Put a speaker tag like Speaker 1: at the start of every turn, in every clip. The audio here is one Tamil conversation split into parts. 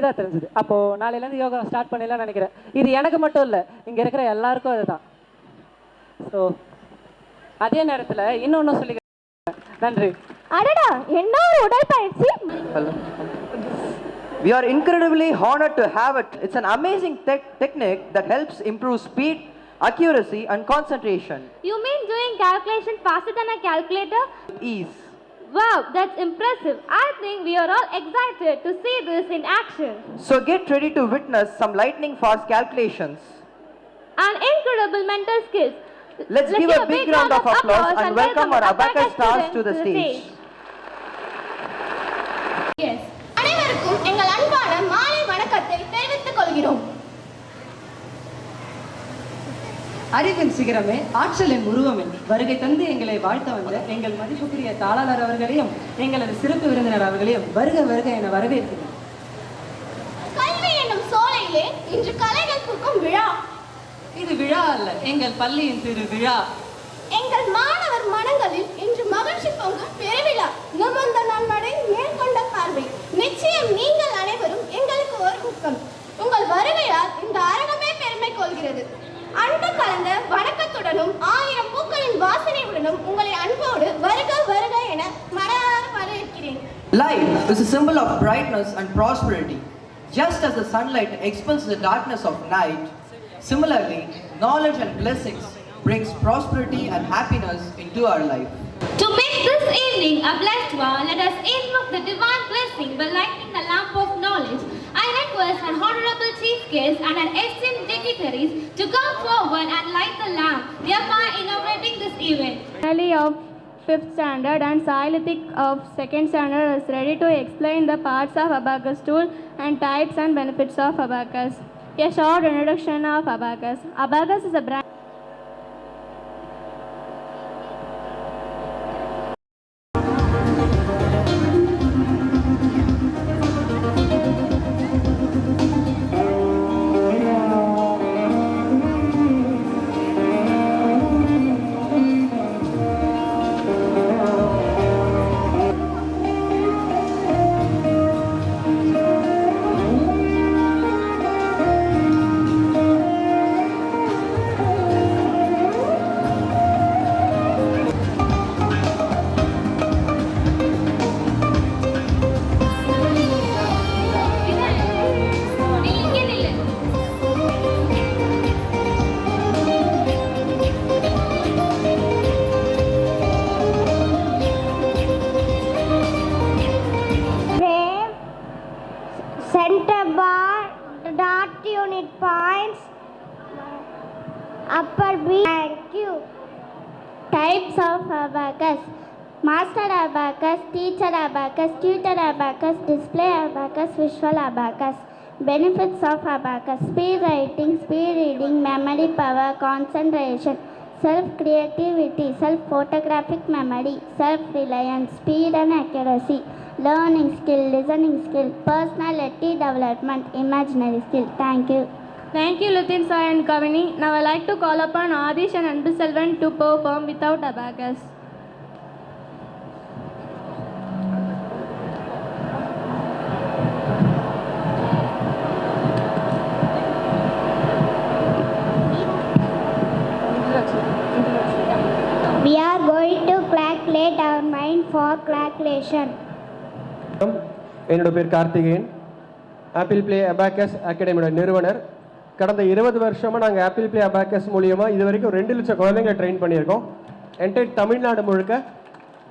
Speaker 1: தான் தெரிஞ்சுது. அப்போது நாளையிலேருந்து யோகா ஸ்டார்ட் பண்ணிடலாம்னு நினைக்கிறேன். இது எனக்கு மட்டும் இல்லை, இங்கே இருக்கிற எல்லாருக்கும் அதுதான். ஸோ அதே நேரத்தில் இன்னொன்று சொல்லி நன்றி.
Speaker 2: அடடா, என்ன ஒரு உடற்பயிற்சி!
Speaker 3: Hello. We are incredibly honored to have it. It's an amazing technique that helps improve speed, accuracy and concentration.
Speaker 2: You mean doing calculation faster than a calculator?
Speaker 3: Ease.
Speaker 2: Wow, that's impressive. I think we are all excited to see this in action.
Speaker 3: So get ready to witness some lightning fast calculations.
Speaker 2: And incredible mental skills.
Speaker 3: Let's give a big round of applause and welcome our Abacus stars to the stage.
Speaker 2: Yes. அனைவருக்கும் எங்கள் அன்பான மாலை வணக்கத்தை தெரிவித்துக் கொள்கிறோம்.
Speaker 1: அறிவின் சிகரமே, ஆற்றலின் உருவமே, வருகை தந்து எங்களை வாழ்த்த வந்த எங்கள் மதிப்புக்குரிய தாளாளர் அவர்களையும் எங்களது சிறப்பு விருந்தினர் அவர்களையும் வருக வருக என வரவேற்கிறேன்.
Speaker 2: கல்வி என்னும் சோலையிலே இன்று கலைகள் பூக்கும் விழா.
Speaker 1: இது விழா அல்ல, எங்கள் பள்ளியின் திரு விழா.
Speaker 2: எங்கள் மாணவர் மனங்களில் இன்று மகிழ்ச்சி பொங்கும் பெருவிழா. நிமிர்ந்த நன்மடை, மேற்கொண்ட பார்வை, நிச்சயம் நீங்கள் அனைவரும் எங்களுக்கு ஒரு ஊக்கம். உங்கள் வருகையால் இந்த அரங்கமே பெருமை கொள்கிறது. அன்பு கலந்த வணக்கத்துடனும் 1000 பூக்களின் வாசனையுடனும் உங்களை அன்போடு வருக வருக என மனதார வரவேற்கிறேன்.
Speaker 3: Light is a symbol of brightness and prosperity. Just as the sunlight expels the darkness of night, similarly, knowledge and blessings brings prosperity and happiness into our life.
Speaker 2: To make this evening a blessed one, let us invoke the divine blessing by lighting the lamp of knowledge. I request an honorable chief guest and an esteemed dignitaries to come forward and light the lamp, thereby inaugurating this event.
Speaker 4: Finally of 5th standard and Sailithik of 2nd standard is ready to explain the parts of abacus tool and types and benefits of abacus. A short introduction of abacus. Abacus is a brand.
Speaker 2: Center bar, dot unit points, upper B. Thank you. Types of abacus: master abacus, teacher abacus, tutor abacus, display abacus, visual abacus. Benefits of abacus: speed writing, speed reading, memory power, concentration, self-creativity, self-photographic memory, self-reliance, speed and accuracy, learning skill, listening skill, personality development, imaginary skill. Thank you.
Speaker 4: Thank you, Lutin Sai and Kavini. Now I like to call upon Adish and Anbiselvan to perform without abacus.
Speaker 2: We are going to calculate our mind for calculation.
Speaker 5: என்னோட பேர் கார்த்திகேயன், ஆப்பிள் பிளே அபாக்கஸ் அகாடமியோட நிறுவனர். கடந்த 20 வருஷமாக நாங்கள் ஆப்பிள் பிளே அபாக்கஸ் மூலியமாக இது வரைக்கும் 2 லட்சம் குழந்தைங்களை ட்ரெயின் பண்ணியிருக்கோம். என்டையர் தமிழ்நாடு முழுக்க.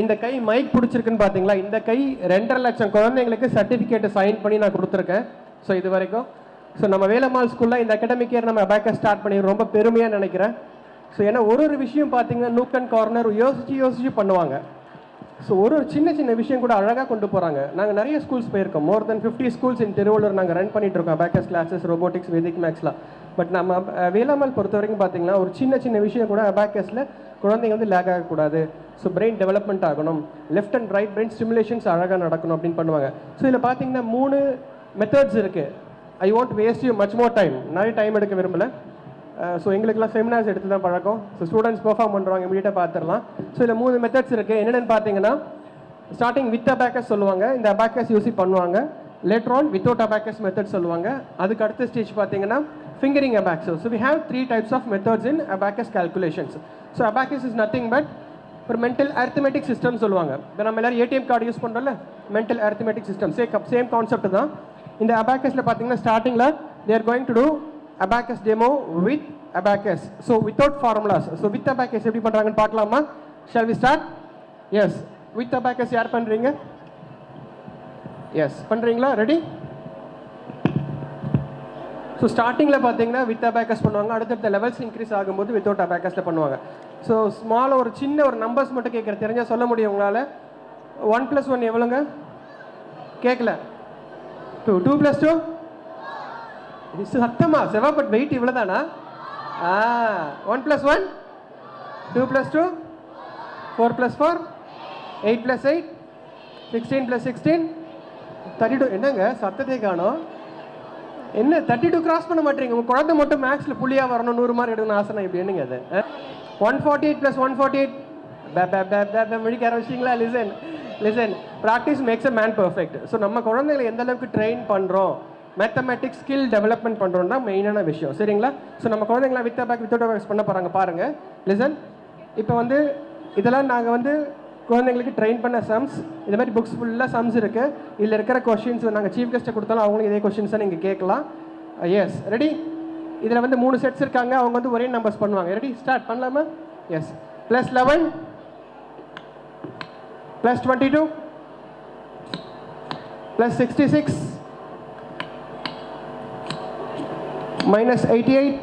Speaker 5: இந்த கை மைக் பிடிச்சிருக்குன்னு பார்த்தீங்களா, இந்த கை 2.5 லட்சம் குழந்தைங்களுக்கு சர்டிஃபிகேட்டை சைன் பண்ணி நான் கொடுத்துருக்கேன். ஸோ இது வரைக்கும் நம்ம வேலம்மாள் ஸ்கூலில் இந்த அகாடமிக் இயர் நம்ம அபாக்கஸ் ஸ்டார்ட் பண்ணி ரொம்ப பெருமையாக நினைக்கிறேன். ஸோ ஏன்னா ஒரு விஷயம் பார்த்தீங்கன்னா நூக் அண்ட் கார்னர் யோசிச்சு பண்ணுவாங்க. ஸோ ஒரு சின்ன விஷயம் கூட அழகாக கொண்டு போகிறாங்க. நாங்கள் நிறைய ஸ்கூல்ஸ் போயிருக்கோம். மோர் தென் 50 ஸ்கூல்ஸ் இன் திருவள்ளூர் நாங்கள் ரன் பண்ணிட்டு இருக்கோம். அபாக்கஸ் கிளாஸஸ், ரோபோட்டிக்ஸ், வேதிக் மேக்ஸ்லாம். பட் நம்ம வேளாமல் பொறுத்த வரைக்கும் பார்த்தீங்கன்னா ஒரு சின்ன விஷயம் கூட அபாக்கஸில் குழந்தைங்க வந்து லேக் ஆகக்கூடாது. ஸோ பிரெயின் டெவலப்மெண்ட் ஆகணும், left and right brain stimulations அழகாக நடக்கணும் அப்படின்னு பண்ணுவாங்க. ஸோ இதில் பார்த்தீங்கன்னா 3 மெத்தட்ஸ் இருக்குது. I want waste you much more time, நிறைய டைம் எடுக்க விரும்பலை. ஸோ எங்களுக்குலாம் செமினார்ஸ் எடுத்து தான் பழக்கம். ஸோ ஸ்டூடெண்ட்ஸ் பெர்ஃபார்ம் பண்ணுறாங்க, இமீடியட்டாக பார்த்துடலாம். ஸோ இதில் 3 மெத்தட்ஸ் இருக்குது. என்னென்னு பார்த்தீங்கன்னா ஸ்டார்டிங் வித் அபாக்கஸ் சொல்லுவாங்க, இந்த அபாக்கஸ் யூஸ் பண்ணுவாங்க. Later on without abacus method சொல்லுவாங்க. அதுக்கு அடுத்த ஸ்டேஜ் பார்த்தீங்கன்னா fingering abacus. So we have 3 types of methods in abacus calculations. So abacus is nothing but ஒரு மென்டல் அரித்மெட்டிக் சிஸ்டம் சொல்லுவாங்க. இப்போ நம்ம எல்லாரும் ஏடிஎம் கார்டு யூஸ் பண்ணுறோம்ல, mental arithmetic system same concept தான். இந்த அபாக்கஸில் பார்த்தீங்கன்னா ஸ்டார்டிங்கில் they are going to do abacus demo with abacus. So without formulas. So with abacus எப்படி பண்ணுறாங்கன்னு பார்க்கலாமா? Shall we start? Yes. With abacus யார் பண்ணுறீங்க? எஸ் பண்ணுறீங்களா? ரெடி? ஸோ ஸ்டார்டிங்கில் பார்த்தீங்கன்னா வித் அபாக்கஸ் பண்ணுவாங்க. அடுத்தடுத்த லெவல்ஸ் இன்க்ரீஸ் ஆகும்போது வித்தவுட் அபாக்கஸில் பண்ணுவாங்க. ஸோ ஸ்மாலாக ஒரு சின்ன ஒரு நம்பர்ஸ் மட்டும் கேட்குற தெரிஞ்சால் சொல்ல முடியும் உங்களால். 1 + 1 எவ்வளோங்க? கேட்கல. 2 + 2 சத்தமா செவா, பட் வெயிட் இவ்வளோ தானா? 1 + 1 2 + 2 4 + 4 8 + 8 16 + 16 32. என்னங்க சத்தத்தை காணோம்? என்ன 32 கிராஸ் பண்ண மாட்டீங்க? உங்கள் குழந்தை மட்டும் மேக்ஸில் புள்ளியாக வரணும், 100 மார்க் எடுக்கணும் ஆசை. இப்படி என்னங்க அது? 148 + 148 முடிக்க ஆரம்பிச்சிங்களா? Listen practice makes a man perfect. So நம்ம குழந்தைகளை எந்த அளவுக்கு ட்ரெயின் பண்ணுறோம், மேத்தமெட்டிக்ஸ் ஸ்கில் டெவலப்மெண்ட் பண்ணுறோம் தான் மெயினான விஷயம். சரிங்களா? ஸோ நம்ம குழந்தைங்களா வித்தவுட் அபாக்கஸ் பண்ண போகிறாங்க பாருங்கள். லிசன், இப்போ வந்து இதெல்லாம் நாங்கள் வந்து குழந்தைங்களுக்கு ட்ரெயின் பண்ண சம்ஸ். இது மாதிரி புக்ஸ் ஃபுல்லாக சம்ஸ் இருக்குது. இதில் இருக்கிற கொஷின்ஸ் நாங்கள் சீஃப் கெஸ்ட்டை கொடுத்தாலும் அவங்களுக்கு இதே கொஷின்ஸை நீங்கள் கேட்கலாம். S ready? இதில் வந்து 3 செட்ஸ் இருக்காங்க. அவங்க வந்து ஒரே நம்பர்ஸ் பண்ணுவாங்க. ரெடி? ஸ்டார்ட் பண்ணலாமா? S. +11 +22 +66 -88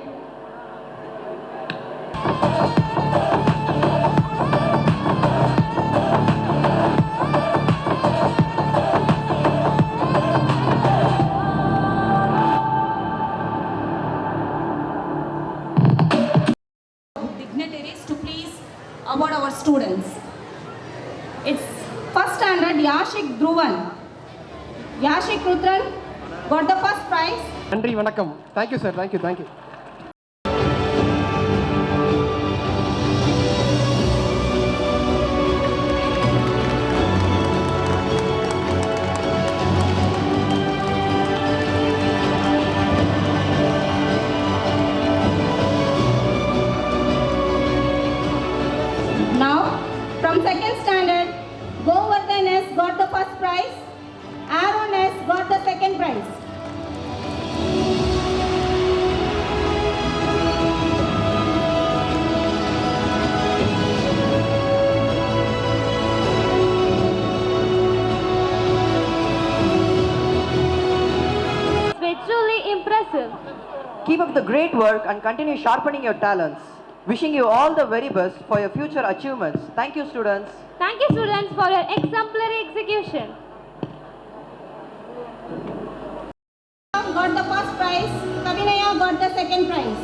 Speaker 6: dignitaries to please award our students. It's first standard Yashik Dhruvan. Yashik Rudran got the first prize.
Speaker 5: நன்றி, வணக்கம். Thank you sir. Thank you.
Speaker 6: Now, from second standard, Govardhan S got the first prize. Aaron S got the second prize.
Speaker 4: It's truly impressive.
Speaker 3: Keep up the great work and continue sharpening your talents. Wishing you all the very best for your future achievements. Thank you, students.
Speaker 4: Thank you, students, for your exemplary execution.
Speaker 6: Got the first prize. Kavinaya got the second prize.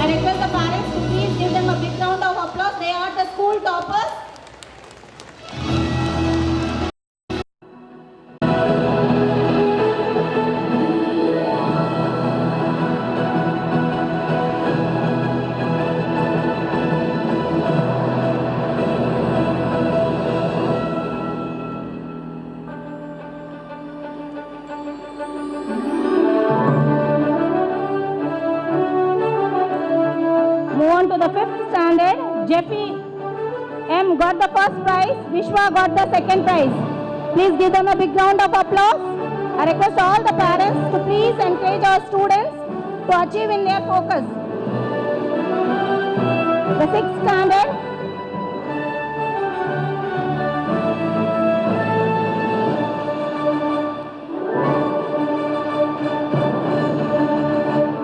Speaker 6: I request the parents to please give them a big round of applause. They are the school toppers. Move on to the fifth standard. Jeffy M got the first prize. Vishwa got the second prize. Please give them a big round of applause. I request all the parents to please encourage our students to achieve in their focus. The sixth standard.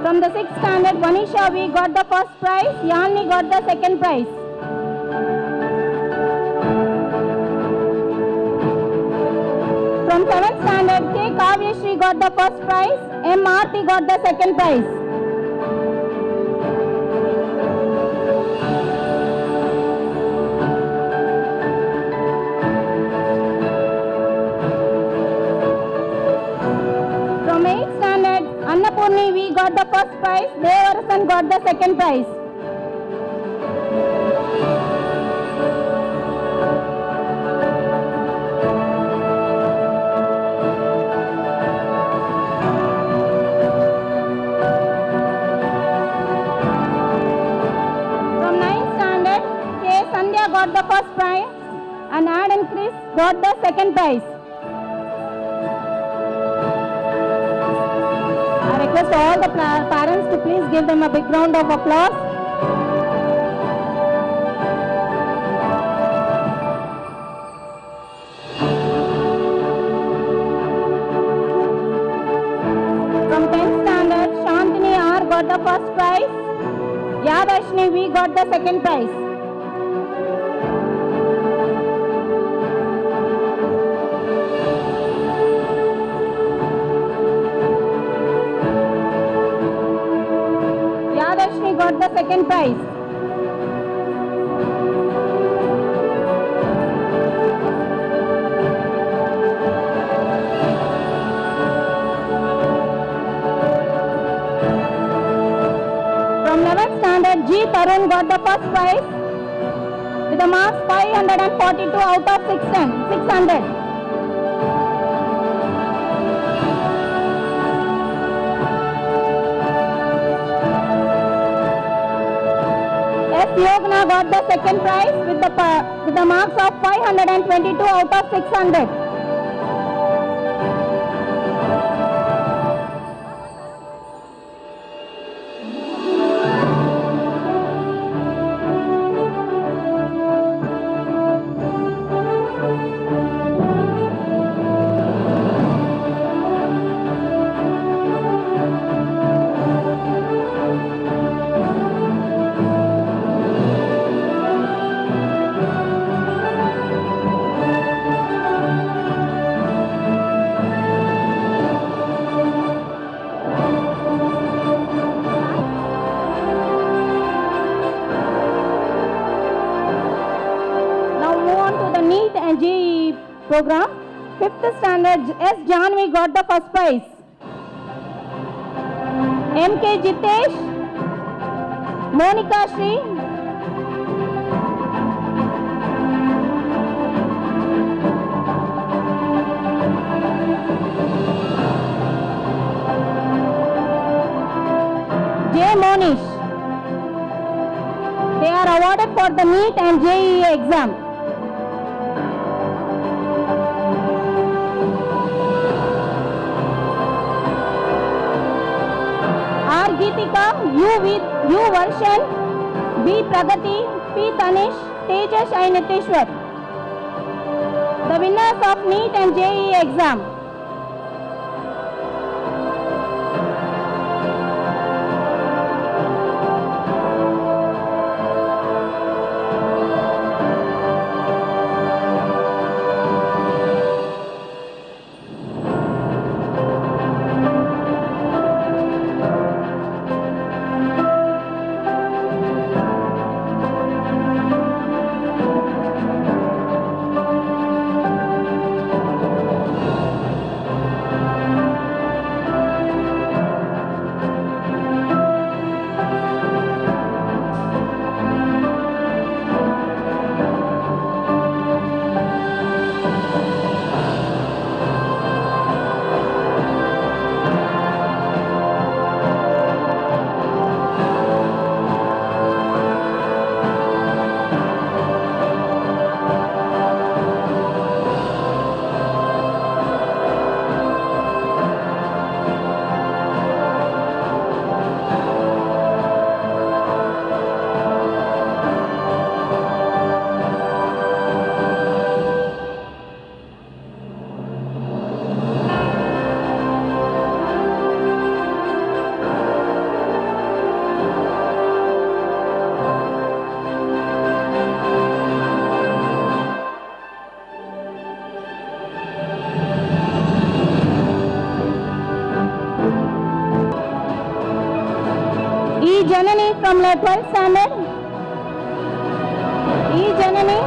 Speaker 6: From the sixth standard, Vanisha V got the first prize. Yanni got the second prize. From 7th standard, K. Kavyashri got the first prize. M. Aarti got the second prize. From 8th standard, Annapurni V got the first prize. Devarasan got the second prize. got the second prize. I request all the parents to please give them a big round of applause. From 10th standard, Shantini R got the first prize. Yadashni V got the second prize. Yadashni got the second prize. From 11th standard, G. Tarun got the first prize with the marks 542 out of 600. S. Yogna got the second prize with the marks of 522 out of 600. Program. 5th standard S. Janvi got the first prize. M.K. Jitesh, Monica Shri, J. Monish. They are awarded for the NEET and JEE exam. R. Geetika, U Varshan, B. Pragati, P. Tanish, Tejas and Nitishwar. The winners of NEET and JEE exam. Janani from the 12th standard. E. Janani.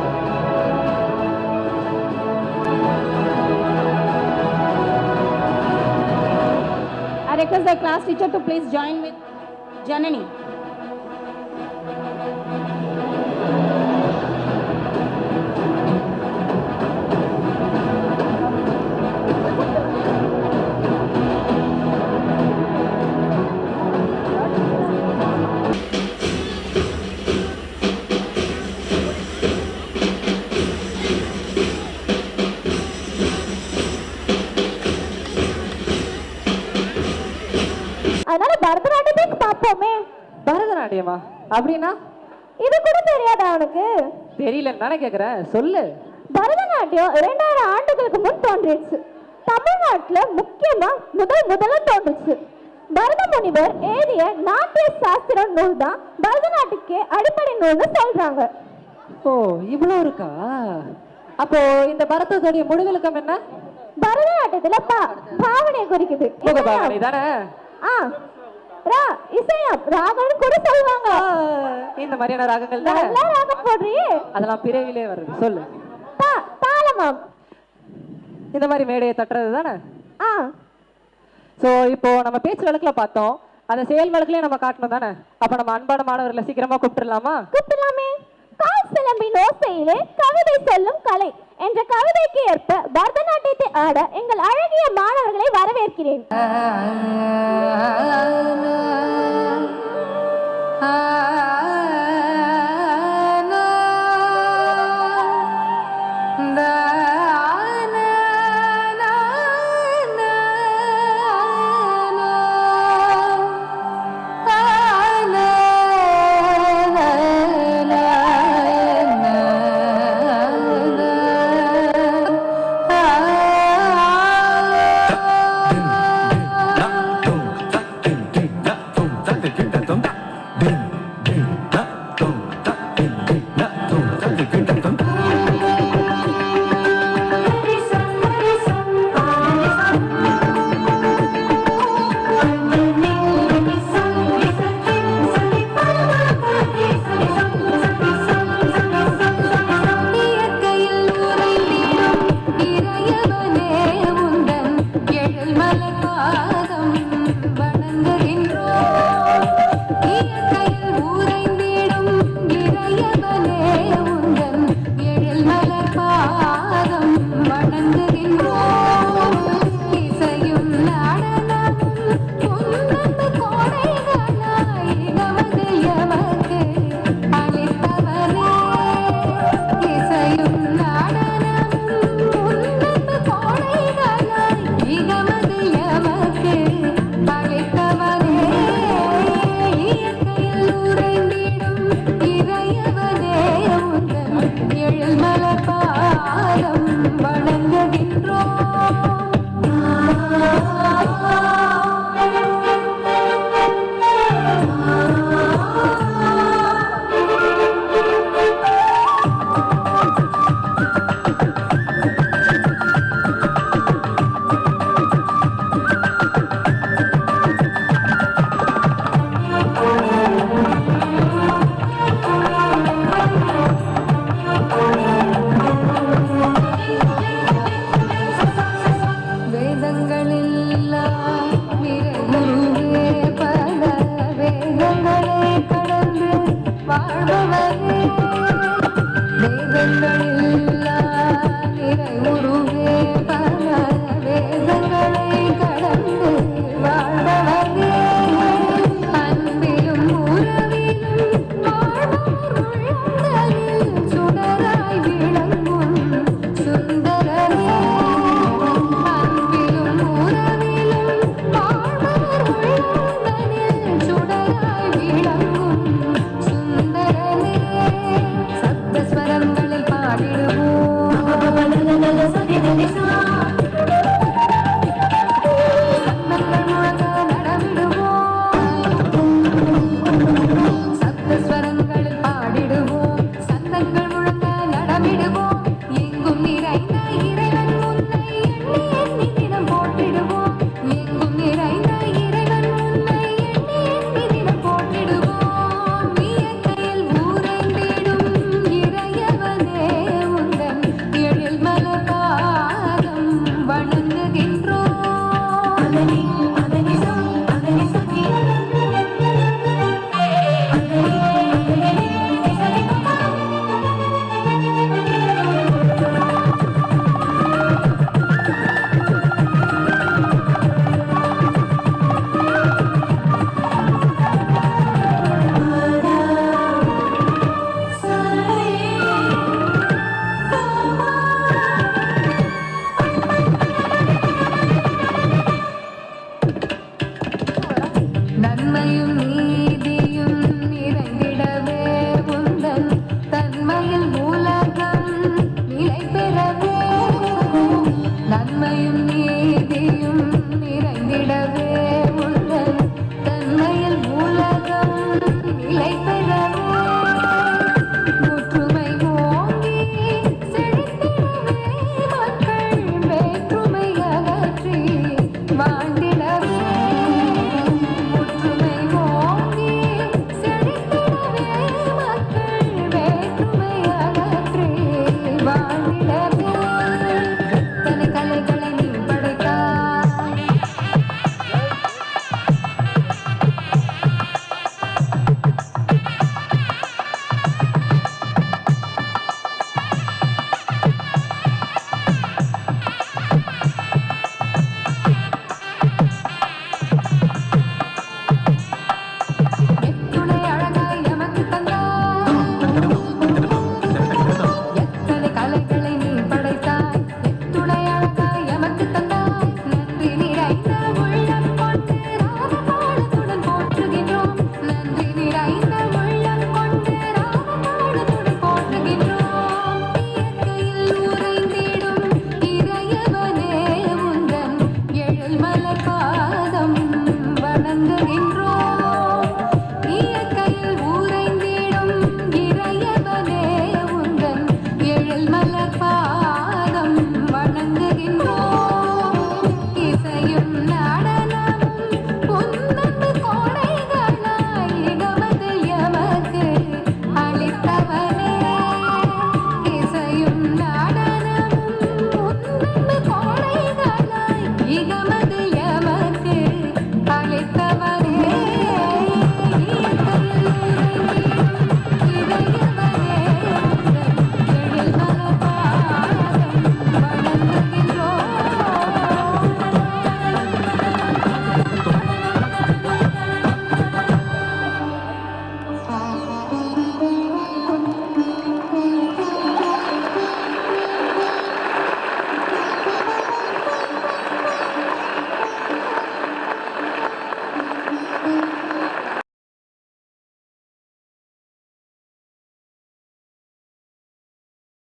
Speaker 6: I request the class teacher to please join with Janani.
Speaker 1: பரதநாட்டியமா அப்படின்னா?
Speaker 6: இது கூட தெரியாதா அவனுக்கு?
Speaker 1: தெரியலன்னு தானே கேட்குறேன், சொல்லு.
Speaker 6: பரதநாட்டியம் 2000 ஆண்டுகளுக்கு முன் தோன்றிடுச்சு. தமிழ்நாட்டில் முக்கியமா முதல்ல தோன்றுச்சு. பரத முனிவர் எழுதிய நாட்டிய சாஸ்திரம் நூல் தான் பரதநாட்டியத்துக்கு அடிப்படை நூல்னு சொல்றாங்க.
Speaker 1: ஓ, இவ்வளோ இருக்கா? அப்போ இந்த பரதத்துடைய முழுவிலக்கம் என்ன?
Speaker 6: பரதநாட்டியத்துல பாவனையை குறிக்குது.
Speaker 1: முகபாவனை தானே?
Speaker 6: இசையம் ராகம் கூட சொல்லுவாங்க.
Speaker 1: இந்த மாதிரியான ராகங்கள் தான்.
Speaker 6: நல்ல ராகம் போடுறியே.
Speaker 1: அதெல்லாம் பிறவிலே வருது, சொல்லு.
Speaker 6: தாளமம்.
Speaker 1: இந்த மாதிரி மேடையை தட்டுறது தானே? ஸோ இப்போ நம்ம பேச்சு வழக்கில் பார்த்தோம், அந்த செயல் வழக்கிலே நம்ம காட்டணும் தானே? அப்போ நம்ம அன்பான மாணவர்களை சீக்கிரமா கூப்பிட்டுலாமா?
Speaker 6: கூப்பிடலாமே. கால் சிலம்பின் ஓசையிலே கவிதை சொல்லும் கலை என்ற கவிதைக்கு ஏற்ப பரதநாட்டியத்தை ஆட எங்கள் அழகிய மாணவர்களை வரவேற்கிறேன்.